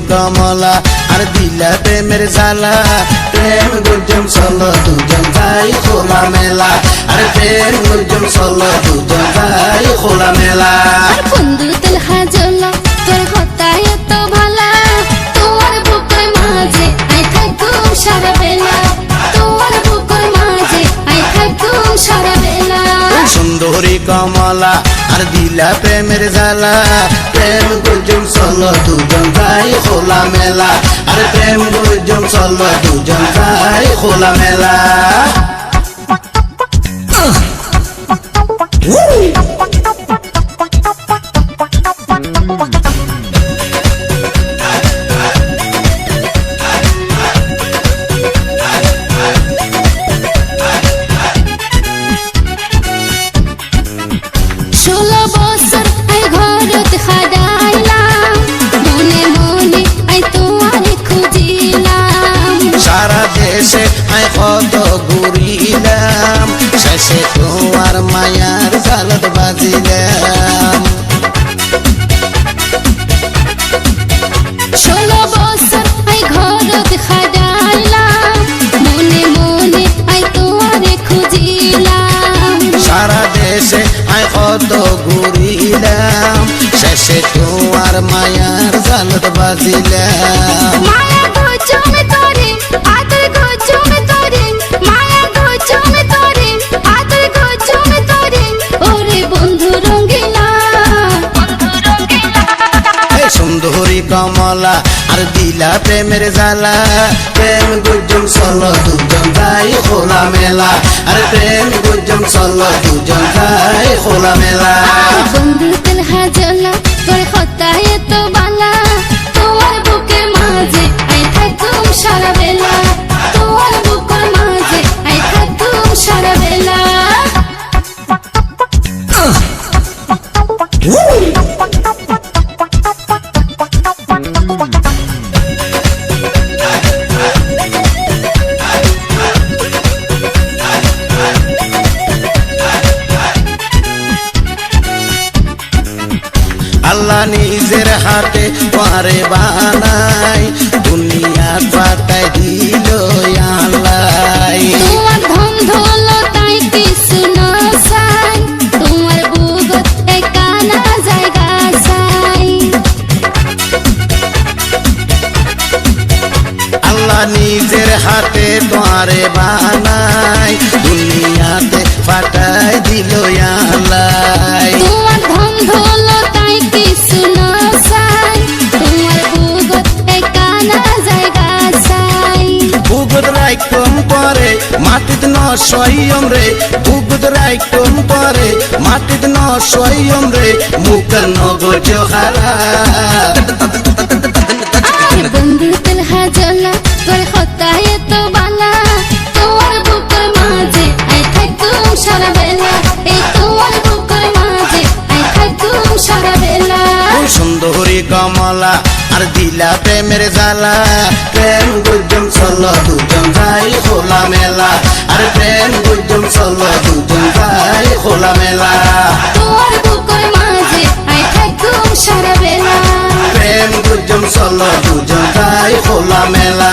কমলা আর দিলা প্রেমের জ্বালা প্রেম গুঞ্জন চলো দুজন যাই খোলা মেলা আর প্রেম গুঞ্জন চলো দুজন যাই খোলা মেলা বন্ধু তেল হাজলা তোর হতায় এত ভালা তোমার বুকের মাঝে আই থাকুম সারা বেলা তোমার বুকের মাঝে আই থাকুম সারা বেলা সুন্দরী কমলা আর দিলা প্রেমের জ্বালা প্রেম গুঞ্জন চলো দুজন যাই খোলা মেলা আর প্রেম গুঞ্জন চলো দুজন যাই খোলা মেলা আই কত ঘুরিলাম শেষে তোমার মায়ার জালত বাজিলাম 16 বছর আই ঘরত খাডাইলাম মনে মনে আই তোমারে খুঁজিলাম সারা দেশে আই কত ঘুরিলাম শেষে তোমার মায়ার জালত বাজিলাম মায়া গজমে তোরে আদর গজমে তোরে মায়া গজমে তোরে আদর গজমে তোরে ওরে বন্ধু রঙ্গিলা সুন্দরী কমলা আর দিলা প্রেমের জ্বালা প্রেম গুঞ্জন চলো দুজন যাই খোলা মেলা আর প্রেম গুঞ্জন চলো দুজন যাই খোলা মেলা বন্ধু তেল হাজলা তোর হতায় এত বালা তোমার বুকের মাঝে আই থাকুম সারা বেলা তোমার বুকের মাঝে আই থাকুম সারা বেলা আল্লাহ নিজের হাতে পারে বানাই দুনিয়া পাতায় দিল আল্লাহ তোমার ধন দৌলতাই কিছু না চাই তোমার বুকত একানা জায়গা চাই আল্লাহ নিজের হাতে পারে বানাই দুনিয়াতে পাতায় দিল আল্লাহ তোমার ধন দৌলতাই কিছু না চাই তোমার বুকত একানা জায়গা চাই বুগত রাইকম পরে মাটিত ন সয়ম রে বুগত রাইকম পরে মাটিত ন সয়ম রে মুখের নগজ হারা বন্ধু তেল হাজলা তোর হতায় এত বালা তোমার বুকের মাঝে আই থাকুম সারা বেলা এই তোমার বুকের মাঝে আই থাকুম সারা বেলা সুন্দরী কমলা আর দিলা প্রেমের জ্বালা প্রেম গুঞ্জন চলো দুজন যাই খোলা মেলা আর প্রেম গুঞ্জন চলো দুজন যাই খোলা মেলা তোমার বুকের মাঝে আই থাকুম সারা বেলা প্রেম গুঞ্জন চলো দুজন যাই খোলা মেলা